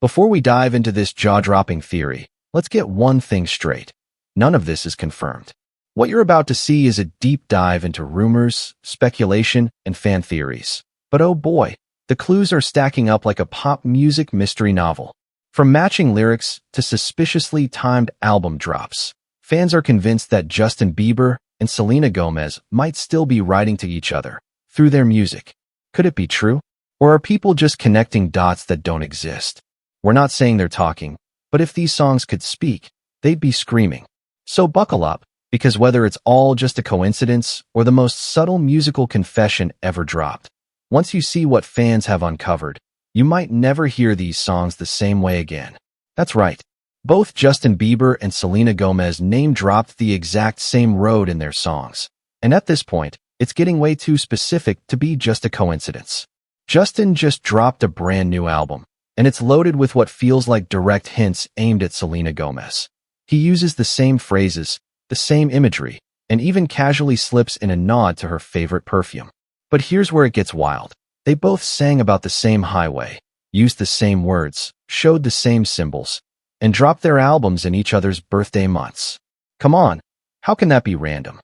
Before we dive into this jaw-dropping theory, let's get one thing straight. None of this is confirmed. What you're about to see is a deep dive into rumors, speculation, and fan theories. But oh boy, the clues are stacking up like a pop music mystery novel. From matching lyrics to suspiciously timed album drops, fans are convinced that Justin Bieber and Selena Gomez might still be writing to each other through their music. Could it be true? Or are people just connecting dots that don't exist? We're not saying they're talking, but if these songs could speak, they'd be screaming. So buckle up, because whether it's all just a coincidence or the most subtle musical confession ever dropped, once you see what fans have uncovered, you might never hear these songs the same way again. That's right. Both Justin Bieber and Selena Gomez name-dropped the exact same road in their songs. And at this point, it's getting way too specific to be just a coincidence. Justin just dropped a brand new album, and it's loaded with what feels like direct hints aimed at Selena Gomez. He uses the same phrases, the same imagery, and even casually slips in a nod to her favorite perfume. But here's where it gets wild. They both sang about the same highway, used the same words, showed the same symbols, and dropped their albums in each other's birthday months. Come on, how can that be random?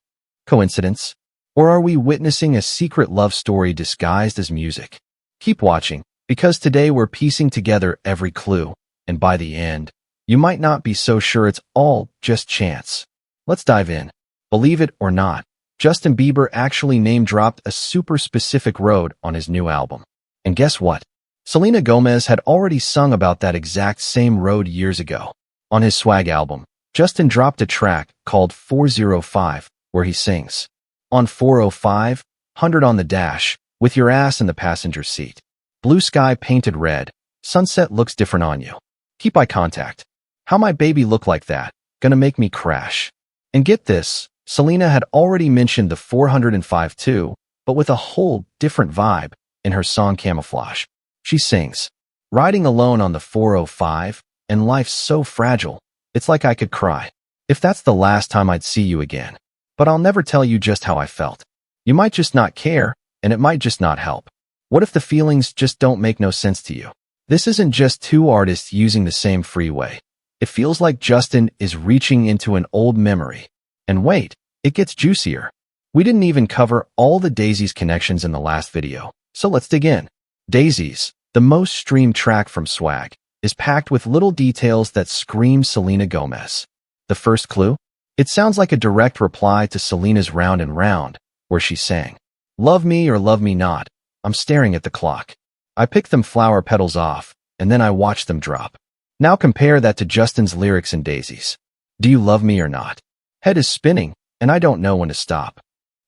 Coincidence? Or are we witnessing a secret love story disguised as music? Keep watching, because today we're piecing together every clue, and by the end, you might not be so sure it's all just chance. Let's dive in. Believe it or not, Justin Bieber actually name-dropped a super specific road on his new album. And guess what? Selena Gomez had already sung about that exact same road years ago. On his Swag album, Justin dropped a track called 405, where he sings, "On 405, 100 on the dash, with your ass in the passenger seat. Blue sky painted red, sunset looks different on you. Keep eye contact. How my baby look like that, gonna make me crash." And get this, Selena had already mentioned the 405 too, but with a whole different vibe in her song Camouflage. She sings, "Riding alone on the 405, and life's so fragile, it's like I could cry. If that's the last time I'd see you again. But I'll never tell you just how I felt. You might just not care, and it might just not help. What if the feelings just don't make no sense to you?" This isn't just two artists using the same freeway. It feels like Justin is reaching into an old memory. And wait, it gets juicier. We didn't even cover all the Daisies connections in the last video, so let's dig in. Daisies, the most streamed track from Swag, is packed with little details that scream Selena Gomez. The first clue? It sounds like a direct reply to Selena's Round and Round, where she sang, "Love me or love me not, I'm staring at the clock. I pick them flower petals off, and then I watch them drop." Now compare that to Justin's lyrics in Daisies. "Do you love me or not? Head is spinning, and I don't know when to stop."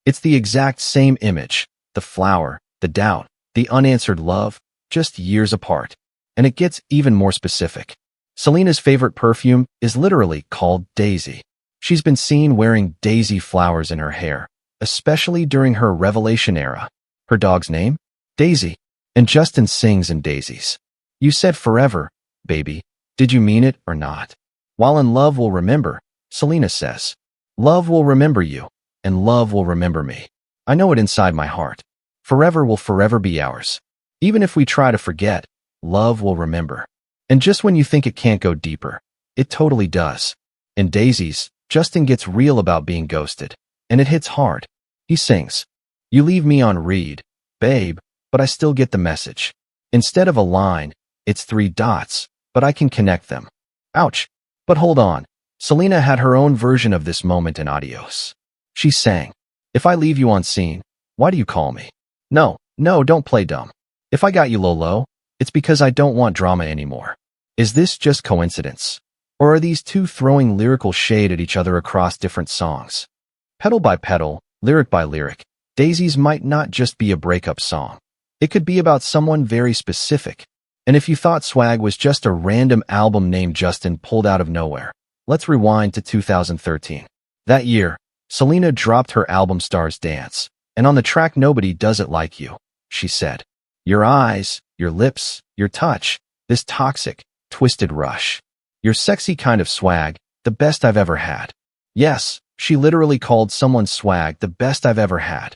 It's the exact same image, the flower, the doubt, the unanswered love, just years apart. And it gets even more specific. Selena's favorite perfume is literally called Daisy. She's been seen wearing daisy flowers in her hair, especially during her Revelation era. Her dog's name? Daisy. And Justin sings in Daisies, "You said forever, baby. Did you mean it or not? While in love we'll remember," Selena says. "Love will remember you, and love will remember me. I know it inside my heart. Forever will forever be ours. Even if we try to forget, love will remember." And just when you think it can't go deeper, it totally does. In Daisies, Justin gets real about being ghosted, and it hits hard. He sings, "You leave me on read, babe, but I still get the message. Instead of a line, it's 3 dots, but I can connect them." Ouch. But hold on. Selena had her own version of this moment in Adios. She sang, "If I leave you on scene, why do you call me? No, don't play dumb. If I got you low, it's because I don't want drama anymore." Is this just coincidence? Or are these two throwing lyrical shade at each other across different songs? Petal by petal, lyric by lyric, Daisies might not just be a breakup song. It could be about someone very specific. And if you thought Swag was just a random album named Justin pulled out of nowhere, let's rewind to 2013. That year, Selena dropped her album Stars Dance, and on the track Nobody Does It Like You, she said, "Your eyes, your lips, your touch, this toxic, twisted rush. Your sexy kind of swag, the best I've ever had." Yes, she literally called someone's swag the best I've ever had.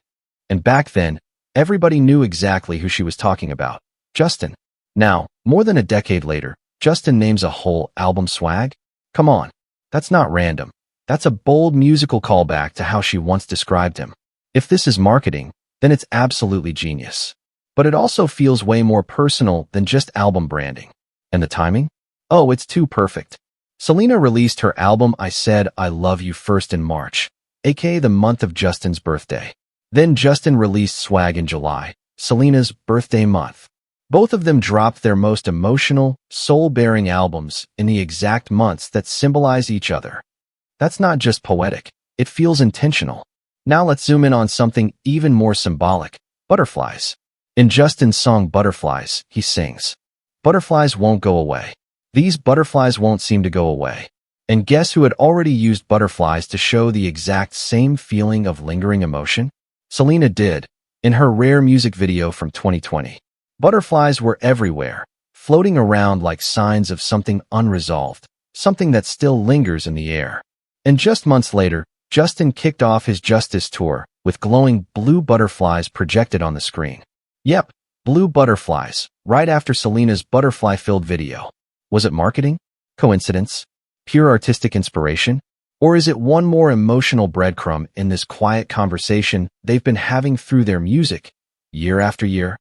And back then, everybody knew exactly who she was talking about, Justin. Now, more than a decade later, Justin names a whole album swag? Come on, that's not random. That's a bold musical callback to how she once described him. If this is marketing, then it's absolutely genius. But it also feels way more personal than just album branding. And the timing? Oh, it's too perfect. Selena released her album I Said I Love You first in March, aka the month of Justin's birthday. Then Justin released Swag in July, Selena's birthday month. Both of them dropped their most emotional, soul-bearing albums in the exact months that symbolize each other. That's not just poetic, it feels intentional. Now let's zoom in on something even more symbolic, butterflies. In Justin's song Butterflies, he sings, "Butterflies won't go away. These butterflies won't seem to go away." And guess who had already used butterflies to show the exact same feeling of lingering emotion? Selena did, in her Rare music video from 2020. Butterflies were everywhere, floating around like signs of something unresolved, something that still lingers in the air. And just months later, Justin kicked off his Justice tour with glowing blue butterflies projected on the screen. Yep, blue butterflies, right after Selena's butterfly-filled video. Was it marketing? Coincidence? Pure artistic inspiration? Or is it one more emotional breadcrumb in this quiet conversation they've been having through their music, year after year?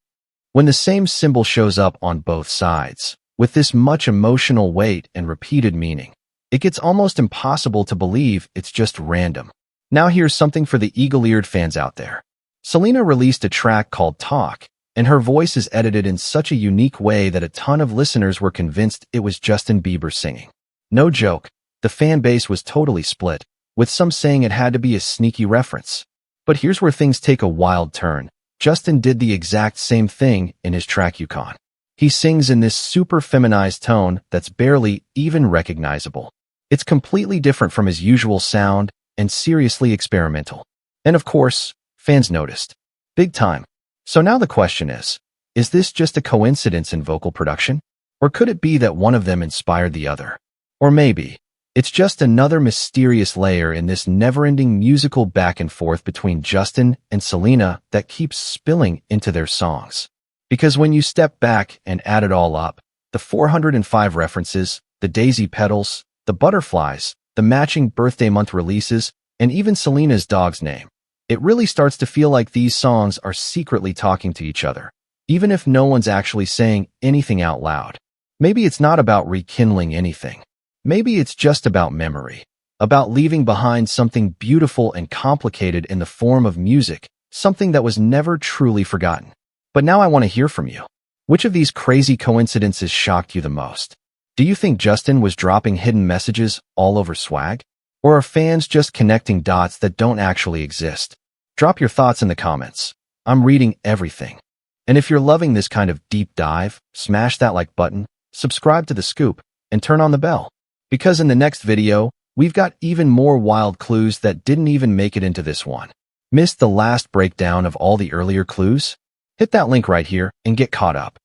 When the same symbol shows up on both sides, with this much emotional weight and repeated meaning, it gets almost impossible to believe it's just random. Now here's something for the eagle-eared fans out there. Selena released a track called Talk, and her voice is edited in such a unique way that a ton of listeners were convinced it was Justin Bieber singing. No joke, the fan base was totally split, with some saying it had to be a sneaky reference. But here's where things take a wild turn. Justin did the exact same thing in his track Yukon. He sings in this super feminized tone that's barely even recognizable. It's completely different from his usual sound and seriously experimental. And of course, fans noticed. Big time. So now the question is this just a coincidence in vocal production? Or could it be that one of them inspired the other? Or maybe it's just another mysterious layer in this never-ending musical back and forth between Justin and Selena that keeps spilling into their songs. Because when you step back and add it all up, the 405 references, the daisy petals, the butterflies, the matching birthday month releases, and even Selena's dog's name, it really starts to feel like these songs are secretly talking to each other, even if no one's actually saying anything out loud. Maybe it's not about rekindling anything. Maybe it's just about memory, about leaving behind something beautiful and complicated in the form of music, something that was never truly forgotten. But now I want to hear from you. Which of these crazy coincidences shocked you the most? Do you think Justin was dropping hidden messages all over Swag? Or are fans just connecting dots that don't actually exist? Drop your thoughts in the comments. I'm reading everything. And if you're loving this kind of deep dive, smash that like button, subscribe to The Scoop, and turn on the bell. Because in the next video, we've got even more wild clues that didn't even make it into this one. Missed the last breakdown of all the earlier clues? Hit that link right here and get caught up.